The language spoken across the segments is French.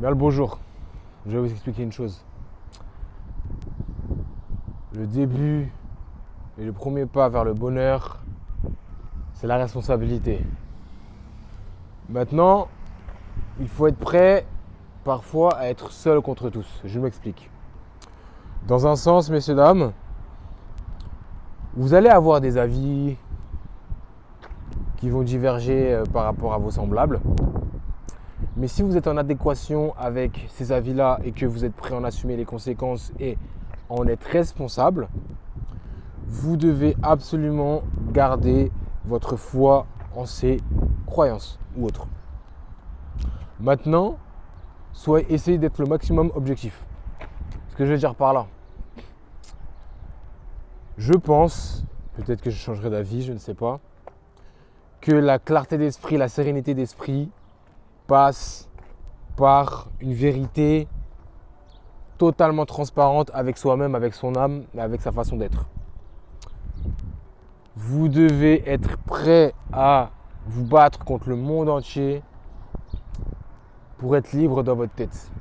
Bien le bonjour. Je vais vous expliquer une chose. Le début et le premier pas vers le bonheur, c'est la responsabilité. Maintenant, il faut être prêt parfois à être seul contre tous. Je m'explique. Dans un sens, messieurs, dames, vous allez avoir des avis qui vont diverger par rapport à vos semblables. Mais si vous êtes en adéquation avec ces avis-là et que vous êtes prêt à en assumer les conséquences et en être responsable, vous devez absolument garder votre foi en ces croyances ou autres. Maintenant, essayez d'être le maximum objectif. Ce que je veux dire par là, je pense, peut-être que je changerai d'avis, je ne sais pas, que la clarté d'esprit, la sérénité d'esprit passe par une vérité totalement transparente avec soi-même, avec son âme et avec sa façon d'être. Vous devez être prêt à vous battre contre le monde entier pour être libre dans votre tête.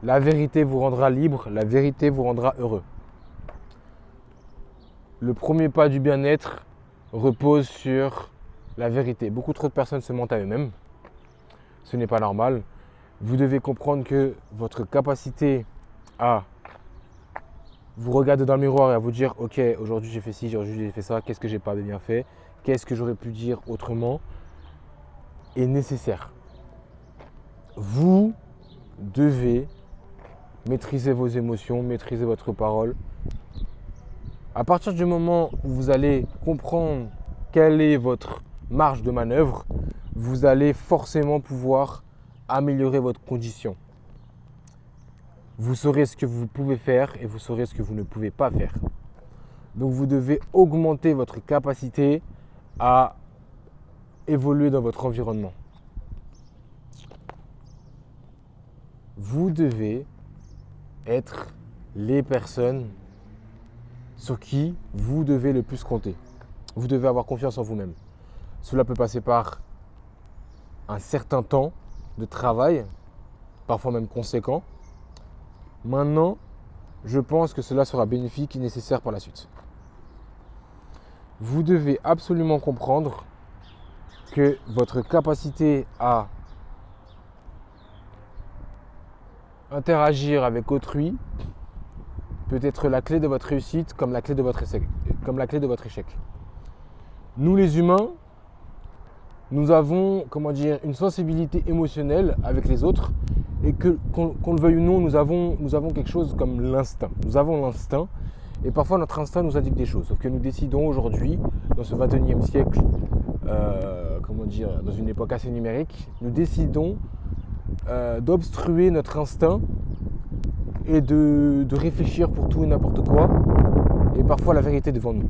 La vérité vous rendra libre, la vérité vous rendra heureux. Le premier pas du bien-être repose sur la vérité. Beaucoup trop de personnes se mentent à eux-mêmes. Ce n'est pas normal. Vous devez comprendre que votre capacité à vous regarder dans le miroir et à vous dire « Ok, aujourd'hui j'ai fait ci, aujourd'hui j'ai fait ça, qu'est-ce que j'ai pas bien fait, qu'est-ce que j'aurais pu dire autrement ?» est nécessaire. Vous devez maîtriser vos émotions, maîtriser votre parole. À partir du moment où vous allez comprendre quelle est votre marge de manœuvre, vous allez forcément pouvoir améliorer votre condition. Vous saurez ce que vous pouvez faire et vous saurez ce que vous ne pouvez pas faire. Donc vous devez augmenter votre capacité à évoluer dans votre environnement. Vous devez être les personnes sur qui vous devez le plus compter. Vous devez avoir confiance en vous-même. Cela peut passer par un certain temps de travail, parfois même conséquent. Maintenant, je pense que cela sera bénéfique et nécessaire par la suite. Vous devez absolument comprendre que votre capacité à interagir avec autrui peut être la clé de votre réussite comme la clé de votre échec. Nous les humains, nous avons une sensibilité émotionnelle avec les autres et qu'on le veuille ou non, nous avons quelque chose comme l'instinct. Nous avons l'instinct et parfois notre instinct nous indique des choses. Sauf que nous décidons aujourd'hui, dans ce 21e siècle, dans une époque assez numérique, nous décidons d'obstruer notre instinct et de réfléchir pour tout et n'importe quoi et parfois la vérité devant nous.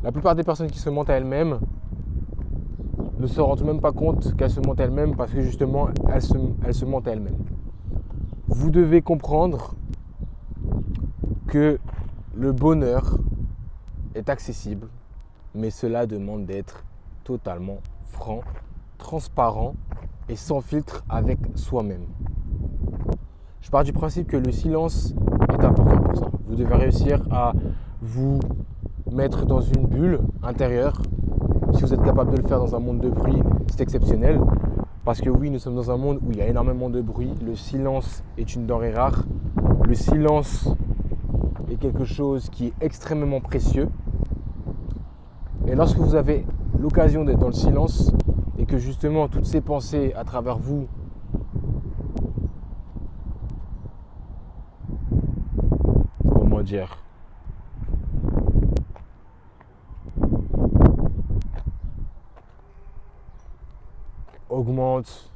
La plupart des personnes qui se mentent à elles-mêmes ne se rendent même pas compte qu'elles se mentent à elles-mêmes parce que justement elles se mentent à elles-mêmes. Vous devez comprendre que le bonheur est accessible, mais cela demande d'être totalement franc, transparent et sans filtre avec soi-même. Je pars du principe que le silence est important pour ça. Vous devez réussir à vous mettre dans une bulle intérieure. Si vous êtes capable de le faire dans un monde de bruit, c'est exceptionnel. Parce que oui, nous sommes dans un monde où il y a énormément de bruit. Le silence est une denrée rare. Le silence est quelque chose qui est extrêmement précieux. Et lorsque vous avez l'occasion d'être dans le silence et que justement toutes ces pensées à travers vous augmente,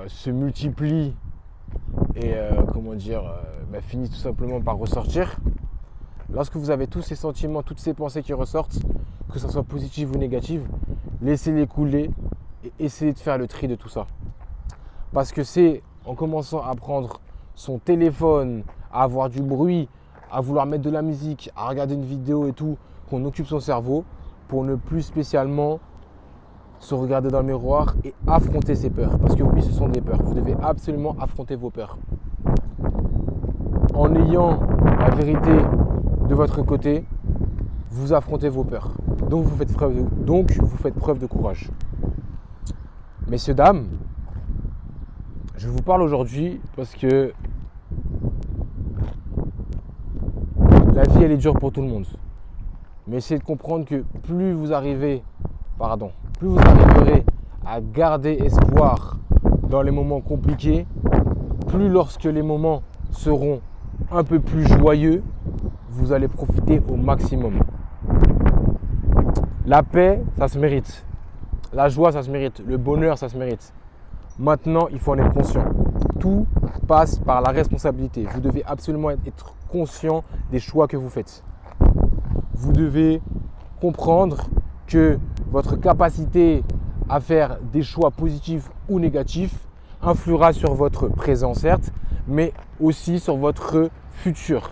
se multiplie et finit tout simplement par ressortir. Lorsque vous avez tous ces sentiments, toutes ces pensées qui ressortent, que ce soit positives ou négatives, laissez-les couler et essayez de faire le tri de tout ça. Parce que c'est en commençant à prendre son téléphone, à avoir du bruit, à vouloir mettre de la musique, à regarder une vidéo et tout, qu'on occupe son cerveau pour ne plus spécialement se regarder dans le miroir et affronter ses peurs. Parce que oui, ce sont des peurs. Vous devez absolument affronter vos peurs. En ayant la vérité de votre côté, vous affrontez vos peurs. Donc vous faites preuve de courage. Messieurs, dames, je vous parle aujourd'hui parce que la vie, elle est dure pour tout le monde. Mais essayez de comprendre que plus vous arriverez à garder espoir dans les moments compliqués, plus lorsque les moments seront un peu plus joyeux, vous allez profiter au maximum. La paix, ça se mérite. La joie, ça se mérite. Le bonheur, ça se mérite. Maintenant, il faut en être conscient. Tout passe par la responsabilité. Vous devez absolument être conscient des choix que vous faites. Vous devez comprendre que votre capacité à faire des choix positifs ou négatifs influera sur votre présent, certes, mais aussi sur votre futur.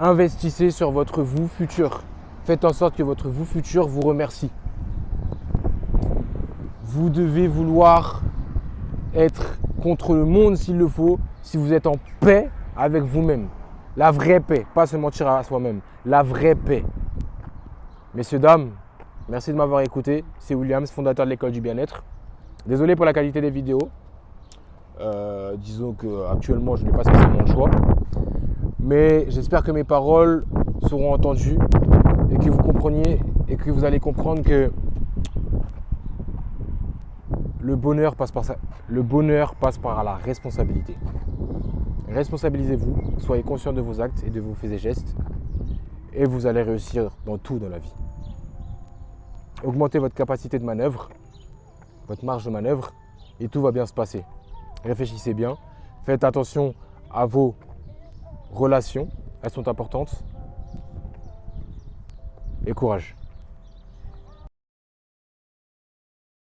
Investissez sur votre vous futur. Faites en sorte que votre vous futur vous remercie. Vous devez vouloir être contre le monde s'il le faut, si vous êtes en paix avec vous-même. La vraie paix, pas se mentir à soi-même. La vraie paix. Messieurs, dames, merci de m'avoir écouté. C'est Williams, fondateur de l'école du bien-être. Désolé pour la qualité des vidéos. Disons qu'actuellement, je n'ai pas spécialement le choix. Mais j'espère que mes paroles seront entendues et que vous compreniez et que vous allez comprendre que le bonheur passe par la responsabilité. Responsabilisez-vous, soyez conscient de vos actes et de vos faits et gestes et vous allez réussir dans tout dans la vie. Augmentez votre capacité de manœuvre, votre marge de manœuvre et tout va bien se passer. Réfléchissez bien, faites attention à vos relations, elles sont importantes et courage.